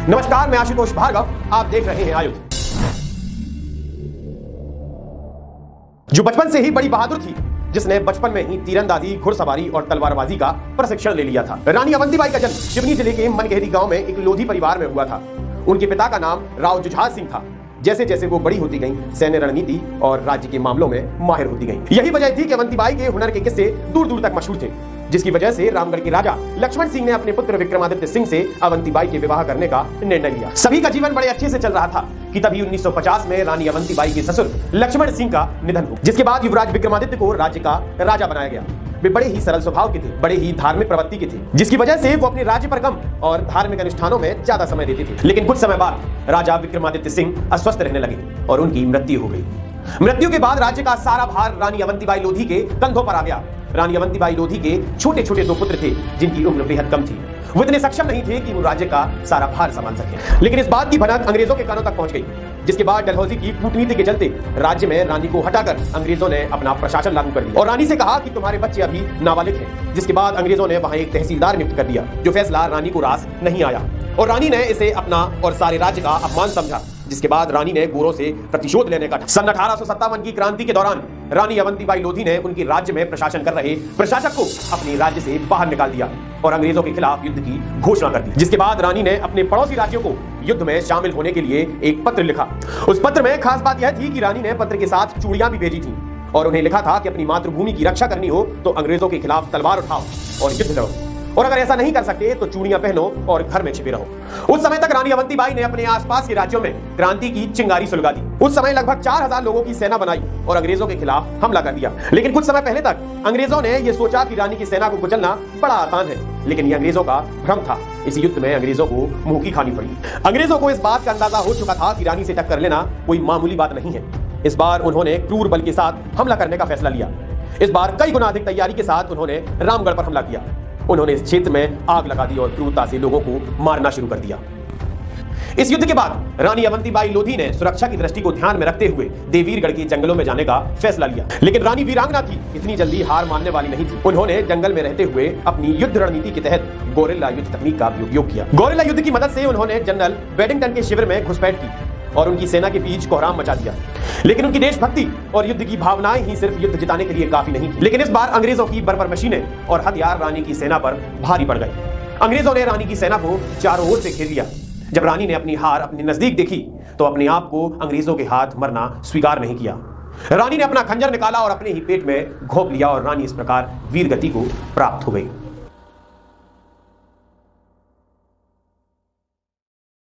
नमस्कार, मैं आशुतोष भार्गव, आप देख रहे हैं आयुध। जो बचपन से ही बड़ी बहादुर थी, जिसने बचपन में ही तीरंदाजी, घुड़सवारी और तलवारबाजी का प्रशिक्षण ले लिया था। रानी अवंतीबाई का जन्म सिवनी जिले के मनगेहरी गांव में एक लोधी परिवार में हुआ था। उनके पिता का नाम राव जुझार सिंह था। जैसे जैसे वो बड़ी होती गईं, सैन्य रणनीति और राज्य के मामलों में माहिर होती गईं। यही वजह थी कि अवंतीबाई के हुनर के किस्से दूर दूर तक मशहूर थे, जिसकी वजह से रामगढ़ के राजा लक्ष्मण सिंह ने अपने पुत्र विक्रमादित्य सिंह से अवंतीबाई के विवाह करने का निर्णय लिया। सभी का जीवन बड़े अच्छे से चल रहा था कि तभी 1950 में रानी अवंतीबाई के ससुर लक्ष्मण सिंह का निधन हुआ, जिसके बाद युवराज विक्रमादित्य को राज्य का राजा बनाया गया। वे बड़े ही सरल स्वभाव के थे, बड़े ही धार्मिक प्रवृत्ति के थे, जिसकी वजह से वो अपने राज्य पर कम और धार्मिक अनुष्ठानों में ज्यादा समय देते थे। लेकिन कुछ समय बाद राजा विक्रमादित्य सिंह अस्वस्थ रहने लगे और उनकी मृत्यु हो गई। मृत्यु के बाद राज्य का सारा भार रानी अवंतीबाई लोधी के कंधों पर आ गया। रानी अवंतीबाई लोधी के छोटे छोटे दो पुत्र थे, जिनकी उम्र बेहद कम थी। वो इतने सक्षम नहीं थे कि वो राज्य का सारा भार संभाल सके। लेकिन इस बात की भनक अंग्रेजों के कानों तक पहुंच गई, जिसके बाद डलहौजी की कूटनीति के चलते राज्य में रानी को हटाकर अंग्रेजों ने अपना प्रशासन लागू कर दिया और रानी से कहा कि तुम्हारे बच्चे अभी नाबालिग हैं। जिसके बाद अंग्रेजों ने वहां एक तहसीलदार नियुक्त कर दिया, जो फैसला रानी को रास नहीं आया और रानी ने इसे अपना और सारे राज्य का अपमान समझा। जिसके बाद रानी ने गोरों से प्रतिशोध लेने का सन 1857 की क्रांति के दौरान रानी अवंतीबाई लोधी ने उनके राज्य में प्रशासन कर रहे प्रशासक को अपने राज्य से बाहर निकाल दिया और अंग्रेजों के खिलाफ युद्ध की घोषणा कर दी। जिसके बाद रानी ने अपने पड़ोसी राज्यों को युद्ध में शामिल होने के लिए एक पत्र लिखा। उस पत्र में खास बात यह थी कि रानी ने पत्र के साथ चूड़ियां भी भेजी थी और उन्हें लिखा था कि अपनी मातृभूमि की रक्षा करनी हो तो अंग्रेजों के खिलाफ तलवार उठाओ और युद्ध लड़ो, और अगर ऐसा नहीं कर सकते तो चूड़ियां पहनो और घर में छिपे रहो। उस समय तक रानी अवंतीबाई ने अपने आसपास के राज्यों में क्रांति की चिंगारी सुलगा दी। उस समय लगभग 4000 लोगों की सेना बनाई और अंग्रेजों के खिलाफ हमला कर दिया। लेकिन कुछ समय पहले तक अंग्रेजों ने यह सोचा कि रानी की सेना को कुचलना बड़ा आसान है, लेकिन यह अंग्रेजों का भ्रम था। इस युद्ध में अंग्रेजों को मुंह की खानी पड़ी। अंग्रेजों को इस बात का अंदाजा हो चुका था कि रानी से टक्कर लेना कोई मामूली बात नहीं है। इस बार उन्होंने क्रूर बल के साथ हमला करने का फैसला लिया। इस बार कई गुना अधिक तैयारी के साथ उन्होंने रामगढ़ पर हमला किया। उन्होंने इस क्षेत्र में आग लगा दी और क्रूरता से लोगों को मारना शुरू कर दिया। इस युद्ध के बाद रानी अवंतीबाई लोधी ने सुरक्षा की दृष्टि को ध्यान में रखते हुए देवीरगढ़ के जंगलों में जाने का फैसला लिया। लेकिन रानी वीरांगना थी, इतनी जल्दी हार मानने वाली नहीं थी। उन्होंने जंगल में रहते हुए अपनी युद्ध रणनीति के तहत गोरिल्ला युद्ध तकनीक का उपयोग किया। गोरिल्ला युद्ध की मदद से उन्होंने जनरल वेडिंगटन के शिविर में घुसपैठ की और उनकी सेना के बीच कोहराम मचा दिया। लेकिन उनकी देशभक्ति और युद्ध की भावनाएं ही सिर्फ युद्ध जिताने के लिए काफी नहीं थी। लेकिन इस बार अंग्रेजों की बर्बर मशीनें और हथियार रानी की सेना पर भारी पड़ गए। अंग्रेजों ने रानी की सेना को चारों ओर से घेर लिया। जब रानी ने अपनी हार अपने नजदीक देखी तो अपने आप को अंग्रेजों के हाथ मरना स्वीकार नहीं किया। रानी ने अपना खंजर निकाला और अपने ही पेट में घोंप लिया और रानी इस प्रकार वीरगति को प्राप्त हो गई।